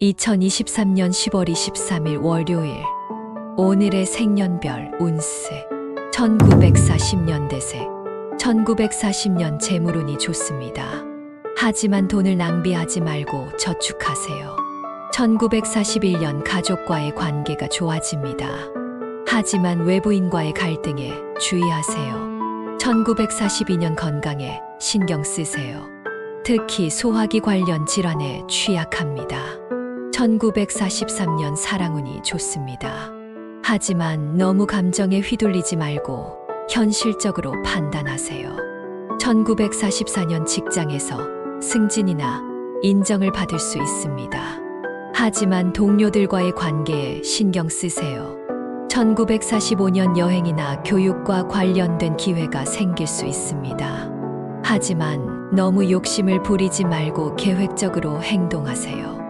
2023년 10월 23일 월요일. 오늘의 생년별 운세. 1940년 대세. 1940년 재물운이 좋습니다. 하지만 돈을 낭비하지 말고 저축하세요. 1941년 가족과의 관계가 좋아집니다. 하지만 외부인과의 갈등에 주의하세요. 1942년 건강에 신경 쓰세요. 특히 소화기 관련 질환에 취약합니다. 1943년 사랑운이 좋습니다. 하지만 너무 감정에 휘둘리지 말고 현실적으로 판단하세요. 1944년 직장에서 승진이나 인정을 받을 수 있습니다. 하지만 동료들과의 관계에 신경 쓰세요. 1945년 여행이나 교육과 관련된 기회가 생길 수 있습니다. 하지만 너무 욕심을 부리지 말고 계획적으로 행동하세요.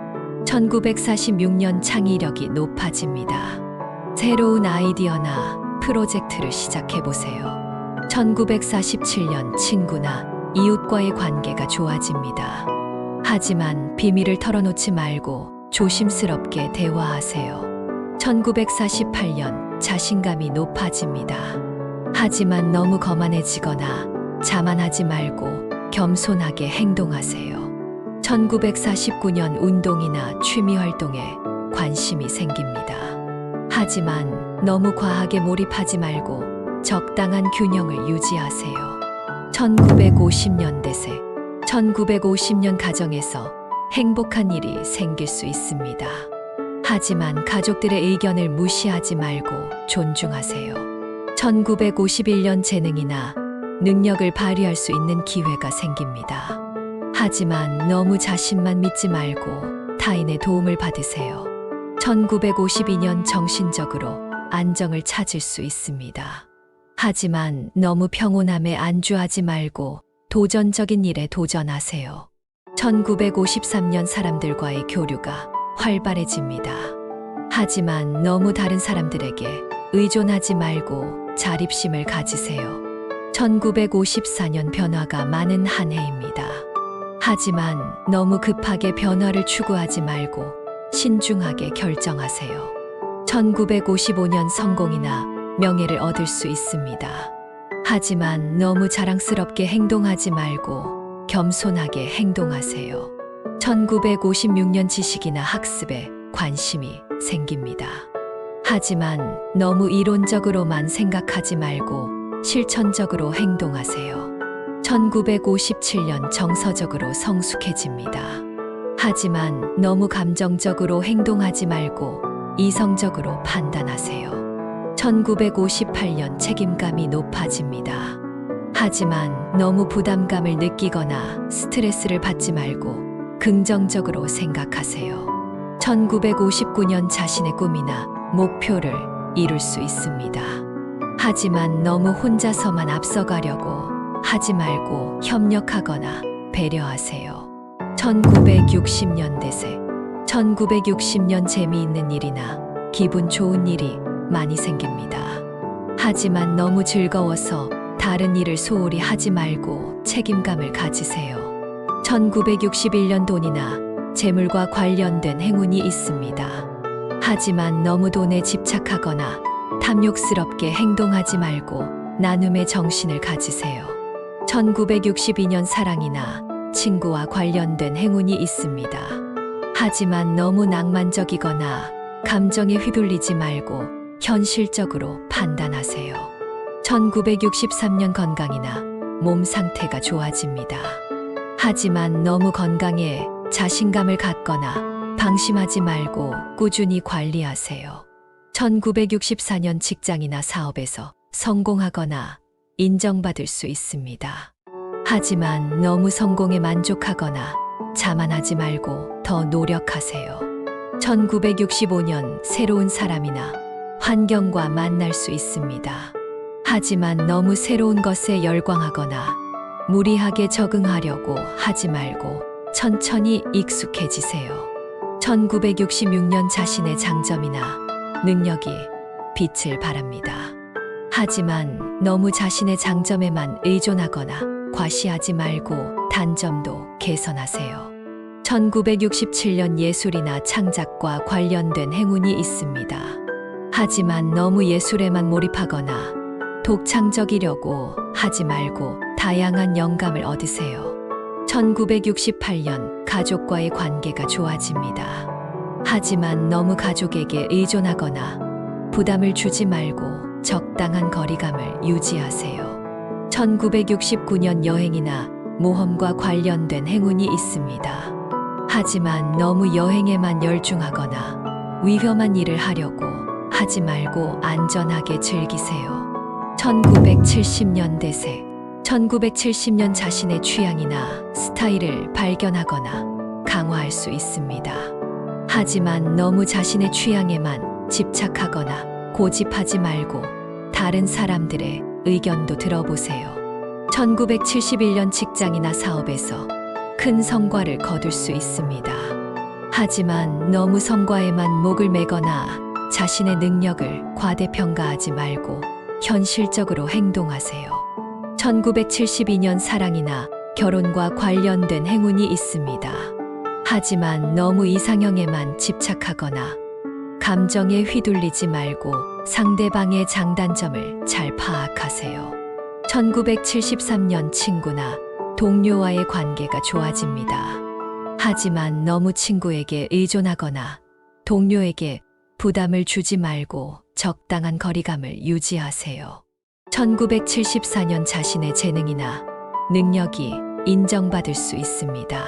1946년 창의력이 높아집니다. 새로운 아이디어나 프로젝트를 시작해보세요. 1947년 친구나 이웃과의 관계가 좋아집니다. 하지만 비밀을 털어놓지 말고 조심스럽게 대화하세요. 1948년 자신감이 높아집니다. 하지만 너무 거만해지거나 자만하지 말고 겸손하게 행동하세요. 1949년 운동이나 취미 활동에 관심이 생깁니다. 하지만 너무 과하게 몰입하지 말고 적당한 균형을 유지하세요. 1950년 대세. 1950년 가정에서 행복한 일이 생길 수 있습니다. 하지만 가족들의 의견을 무시하지 말고 존중하세요. 1951년 재능이나 능력을 발휘할 수 있는 기회가 생깁니다. 하지만 너무 자신만 믿지 말고 타인의 도움을 받으세요. 1952년 정신적으로 안정을 찾을 수 있습니다. 하지만 너무 평온함에 안주하지 말고 도전적인 일에 도전하세요. 1953년 사람들과의 교류가 활발해집니다. 하지만 너무 다른 사람들에게 의존하지 말고 자립심을 가지세요. 1954년 변화가 많은 한 해입니다. 하지만 너무 급하게 변화를 추구하지 말고 신중하게 결정하세요. 1955년 성공이나 명예를 얻을 수 있습니다. 하지만 너무 자랑스럽게 행동하지 말고 겸손하게 행동하세요. 1956년 지식이나 학습에 관심이 생깁니다. 하지만 너무 이론적으로만 생각하지 말고 실천적으로 행동하세요. 1957년 정서적으로 성숙해집니다. 하지만 너무 감정적으로 행동하지 말고 이성적으로 판단하세요. 1958년 책임감이 높아집니다. 하지만 너무 부담감을 느끼거나 스트레스를 받지 말고 긍정적으로 생각하세요. 1959년 자신의 꿈이나 목표를 이룰 수 있습니다. 하지만 너무 혼자서만 앞서가려고 하지 말고 협력하거나 배려하세요. 1960년 대세. 1960년 재미있는 일이나 기분 좋은 일이 많이 생깁니다. 하지만 너무 즐거워서 다른 일을 소홀히 하지 말고 책임감을 가지세요. 1961년 돈이나 재물과 관련된 행운이 있습니다. 하지만 너무 돈에 집착하거나 탐욕스럽게 행동하지 말고 나눔의 정신을 가지세요. 1962년 사랑이나 친구와 관련된 행운이 있습니다. 하지만 너무 낭만적이거나 감정에 휘둘리지 말고 현실적으로 판단하세요. 1963년 건강이나 몸 상태가 좋아집니다. 하지만 너무 건강에 자신감을 갖거나 방심하지 말고 꾸준히 관리하세요. 1964년 직장이나 사업에서 성공하거나 인정받을 수 있습니다. 하지만 너무 성공에 만족하거나 자만하지 말고 더 노력하세요. 1965년 새로운 사람이나 환경과 만날 수 있습니다. 하지만 너무 새로운 것에 열광하거나 무리하게 적응하려고 하지 말고 천천히 익숙해지세요. 1966년 자신의 장점이나 능력이 빛을 발합니다. 하지만 너무 자신의 장점에만 의존하거나 과시하지 말고 단점도 개선하세요. 1967년 예술이나 창작과 관련된 행운이 있습니다. 하지만 너무 예술에만 몰입하거나 독창적이려고 하지 말고 다양한 영감을 얻으세요. 1968년 가족과의 관계가 좋아집니다. 하지만 너무 가족에게 의존하거나 부담을 주지 말고 적당한 거리감을 유지하세요. 1969년 여행이나 모험과 관련된 행운이 있습니다. 하지만 너무 여행에만 열중하거나 위험한 일을 하려고 하지 말고 안전하게 즐기세요. 1970년대생 1970년 자신의 취향이나 스타일을 발견하거나 강화할 수 있습니다. 하지만 너무 자신의 취향에만 집착하거나 고집하지 말고 다른 사람들의 의견도 들어보세요. 1971년 직장이나 사업에서 큰 성과를 거둘 수 있습니다. 하지만 너무 성과에만 목을 매거나 자신의 능력을 과대평가하지 말고 현실적으로 행동하세요. 1972년 사랑이나 결혼과 관련된 행운이 있습니다. 하지만 너무 이상형에만 집착하거나 감정에 휘둘리지 말고 상대방의 장단점을 잘 파악하세요. 1973년 친구나 동료와의 관계가 좋아집니다. 하지만 너무 친구에게 의존하거나 동료에게 부담을 주지 말고 적당한 거리감을 유지하세요. 1974년 자신의 재능이나 능력이 인정받을 수 있습니다.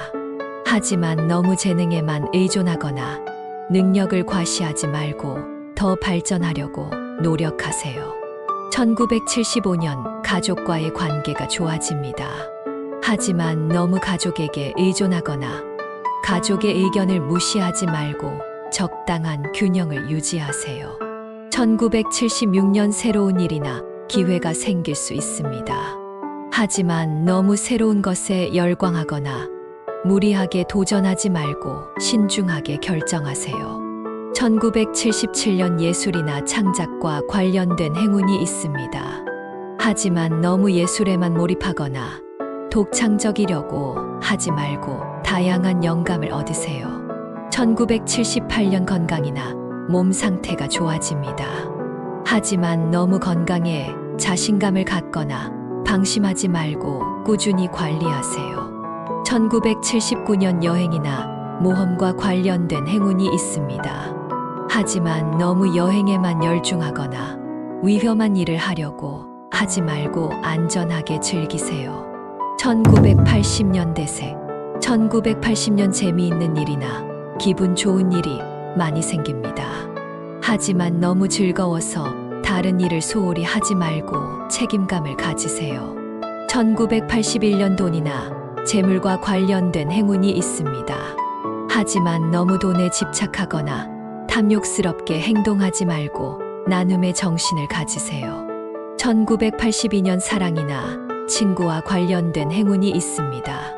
하지만 너무 재능에만 의존하거나 능력을 과시하지 말고 더 발전하려고 노력하세요. 1975년 가족과의 관계가 좋아집니다. 하지만 너무 가족에게 의존하거나 가족의 의견을 무시하지 말고 적당한 균형을 유지하세요. 1976년 새로운 일이나 기회가 생길 수 있습니다. 하지만 너무 새로운 것에 열광하거나 무리하게 도전하지 말고 신중하게 결정하세요. 1977년 예술이나 창작과 관련된 행운이 있습니다. 하지만 너무 예술에만 몰입하거나 독창적이려고 하지 말고 다양한 영감을 얻으세요. 1978년 건강이나 몸 상태가 좋아집니다. 하지만 너무 건강에 자신감을 갖거나 방심하지 말고 꾸준히 관리하세요. 1979년 여행이나 모험과 관련된 행운이 있습니다. 하지만 너무 여행에만 열중하거나 위험한 일을 하려고 하지 말고 안전하게 즐기세요. 1980년대생 1980년 재미있는 일이나 기분 좋은 일이 많이 생깁니다. 하지만 너무 즐거워서 다른 일을 소홀히 하지 말고 책임감을 가지세요. 1981년 돈이나 재물과 관련된 행운이 있습니다. 하지만 너무 돈에 집착하거나 탐욕스럽게 행동하지 말고 나눔의 정신을 가지세요. 1982년 사랑이나 친구와 관련된 행운이 있습니다.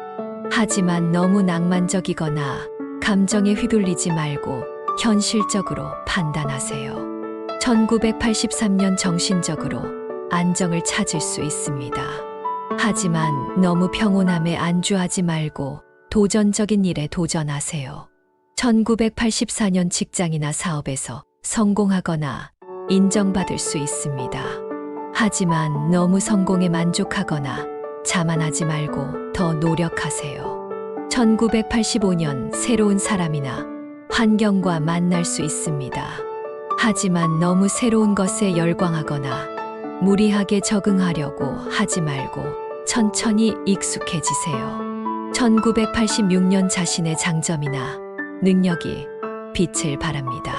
하지만 너무 낭만적이거나 감정에 휘둘리지 말고 현실적으로 판단하세요. 1983년 정신적으로 안정을 찾을 수 있습니다. 하지만 너무 평온함에 안주하지 말고 도전적인 일에 도전하세요. 1984년 직장이나 사업에서 성공하거나 인정받을 수 있습니다. 하지만 너무 성공에 만족하거나 자만하지 말고 더 노력하세요. 1985년 새로운 사람이나 환경과 만날 수 있습니다. 하지만 너무 새로운 것에 열광하거나 무리하게 적응하려고 하지 말고 천천히 익숙해지세요. 1986년 자신의 장점이나 능력이 빛을 발합니다.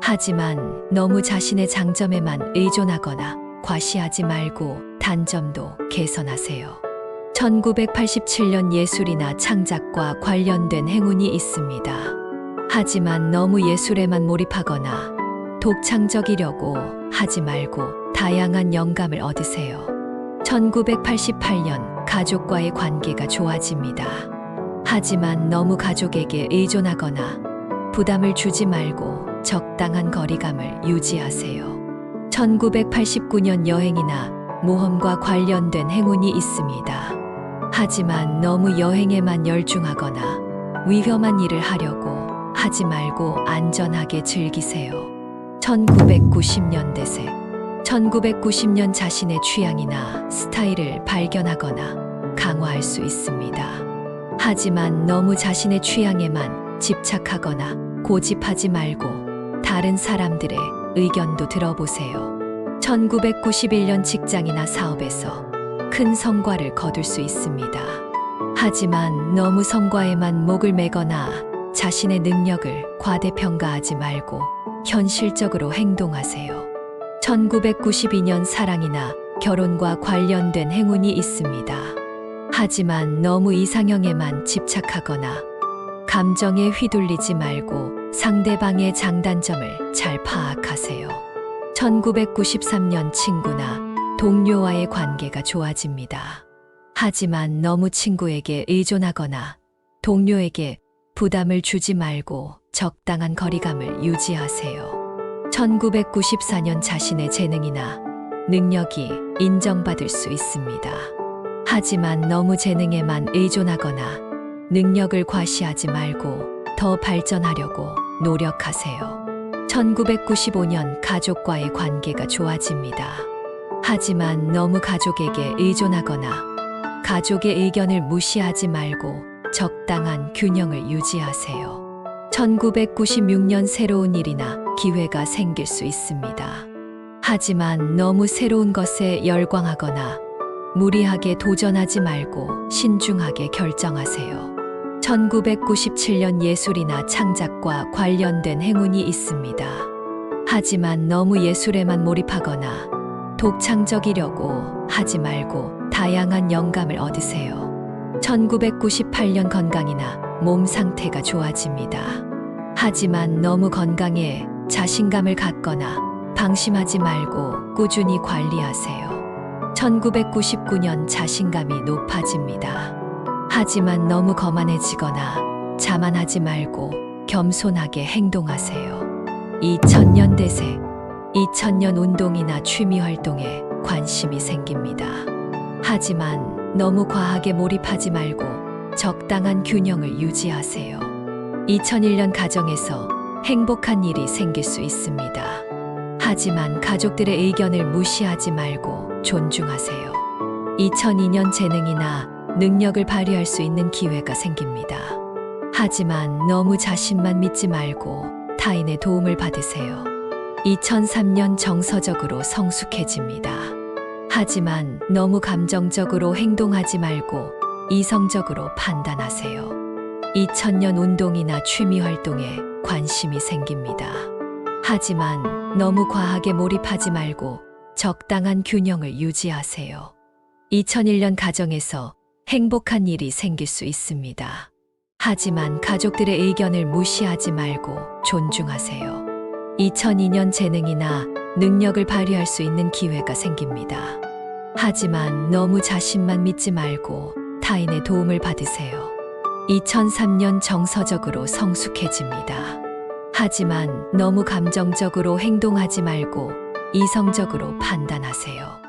하지만 너무 자신의 장점에만 의존하거나 과시하지 말고 단점도 개선하세요. 1987년 예술이나 창작과 관련된 행운이 있습니다. 하지만 너무 예술에만 몰입하거나 독창적이려고 하지 말고 다양한 영감을 얻으세요. 1988년 가족과의 관계가 좋아집니다. 하지만 너무 가족에게 의존하거나 부담을 주지 말고 적당한 거리감을 유지하세요. 1989년 여행이나 모험과 관련된 행운이 있습니다. 하지만 너무 여행에만 열중하거나 위험한 일을 하려고 하지 말고 안전하게 즐기세요. 1990년 대세. 1990년 자신의 취향이나 스타일을 발견하거나 강화할 수 있습니다. 하지만 너무 자신의 취향에만 집착하거나 고집하지 말고 다른 사람들의 의견도 들어보세요. 1991년 직장이나 사업에서 큰 성과를 거둘 수 있습니다. 하지만 너무 성과에만 목을 매거나 자신의 능력을 과대평가하지 말고 현실적으로 행동하세요. 1992년 사랑이나 결혼과 관련된 행운이 있습니다. 하지만 너무 이상형에만 집착하거나 감정에 휘둘리지 말고 상대방의 장단점을 잘 파악하세요. 1993년 친구나 동료와의 관계가 좋아집니다. 하지만 너무 친구에게 의존하거나 동료에게 부담을 주지 말고 적당한 거리감을 유지하세요. 1994년 자신의 재능이나 능력이 인정받을 수 있습니다. 하지만 너무 재능에만 의존하거나 능력을 과시하지 말고 더 발전하려고 노력하세요. 1995년 가족과의 관계가 좋아집니다. 하지만 너무 가족에게 의존하거나 가족의 의견을 무시하지 말고 적당한 균형을 유지하세요. 1996년 새로운 일이나 기회가 생길 수 있습니다. 하지만 너무 새로운 것에 열광하거나 무리하게 도전하지 말고 신중하게 결정하세요. 1997년 예술이나 창작과 관련된 행운이 있습니다. 하지만 너무 예술에만 몰입하거나 독창적이려고 하지 말고 다양한 영감을 얻으세요. 1998년 건강이나 몸 상태가 좋아집니다. 하지만 너무 건강에 자신감을 갖거나 방심하지 말고 꾸준히 관리하세요. 1999년 자신감이 높아집니다. 하지만 너무 거만해지거나 자만하지 말고 겸손하게 행동하세요. 2000년 대세. 2000년 운동이나 취미 활동에 관심이 생깁니다. 하지만 너무 과하게 몰입하지 말고 적당한 균형을 유지하세요. 2001년 가정에서 행복한 일이 생길 수 있습니다. 하지만 가족들의 의견을 무시하지 말고 존중하세요. 2002년 재능이나 능력을 발휘할 수 있는 기회가 생깁니다. 하지만 너무 자신만 믿지 말고 타인의 도움을 받으세요. 2003년 정서적으로 성숙해집니다. 하지만 너무 감정적으로 행동하지 말고 이성적으로 판단하세요. 2000년 운동이나 취미 활동에 관심이 생깁니다. 하지만 너무 과하게 몰입하지 말고 적당한 균형을 유지하세요. 2001년 가정에서 행복한 일이 생길 수 있습니다. 하지만 가족들의 의견을 무시하지 말고 존중하세요. 2002년 재능이나 능력을 발휘할 수 있는 기회가 생깁니다. 하지만 너무 자신만 믿지 말고 타인의 도움을 받으세요. 2003년 정서적으로 성숙해집니다. 하지만 너무 감정적으로 행동하지 말고 이성적으로 판단하세요.